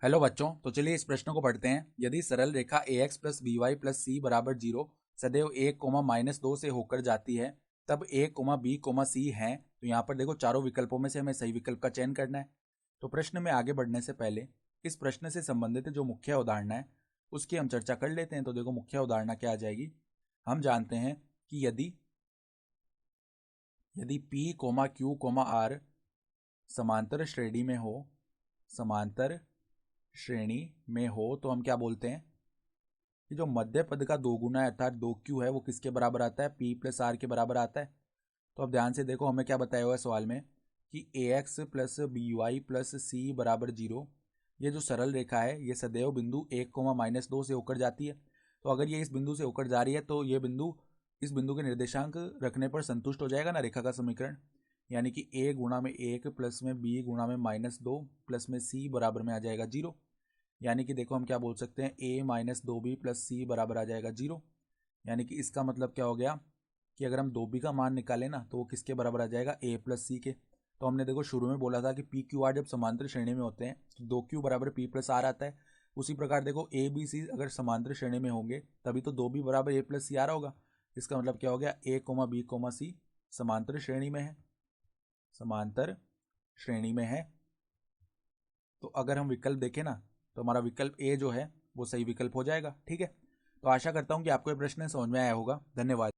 Hello बच्चों, तो चलिए इस प्रश्न को पढ़ते हैं। यदि सरल रेखा ax plus B Y plus C बराबर 0 सदैव 1, -2 से होकर जाती है, तब a, b, c हैं। तो यहाँ पर देखो चारों विकल्पों में से हमें सही विकल्प का चयन करना है। तो प्रश्न में आगे बढ़ने से पहले इस प्रश्न से संबंधित जो मुख्य अवधारणा है उसकी हम चर्चा कर लेते हैं। तो देखो मुख्य अवधारणा क्या आ जाएगी। हम जानते हैं कि यदि p, q, r समांतर श्रेणी में हो, समांतर श्रेणी में हो, तो हम क्या बोलते हैं कि जो मध्य पद का दो गुना है अर्थात 2q है वो किसके बराबर आता है, p प्लस आर के बराबर आता है। तो अब ध्यान से देखो हमें क्या बताया हुआ है सवाल में कि ax plus B Y plus C बराबर 0, ये जो सरल रेखा है ये सदैव बिंदु 1, -2 से होकर जाती है। तो अगर ये इस बिंदु से होकर जा रही है तो ये बिंदु इस बिंदु के निर्देशांक रखने पर संतुष्ट हो जाएगा ना रेखा का समीकरण, यानी कि a गुणा में 1 प्लस में b गुणा में -2 प्लस में c बराबर में आ जाएगा 0। यानी कि देखो हम क्या बोल सकते हैं, a-2b प्लस c बराबर आ जाएगा 0। यानी कि इसका मतलब क्या हो गया कि अगर हम 2b का मान निकालें ना तो वो किसके बराबर आ जाएगा, a प्लस सी के। तो हमने देखो शुरू में बोला था कि पी क्यू आर जब समांतर श्रेणी में होते हैं तो 2q बराबर p प्लस आर आता है। उसी प्रकार देखो a b c अगर समांतर श्रेणी में होंगे तभी तो 2b बराबर a प्लस सी आ रहा होगा। इसका मतलब क्या हो गया, a, b, c समांतर श्रेणी में है, समांतर श्रेणी में है। तो अगर हम विकल्प देखें ना तो हमारा विकल्प ए जो है वो सही विकल्प हो जाएगा। ठीक है, तो आशा करता हूँ कि आपको ये प्रश्न समझ में आया होगा। धन्यवाद।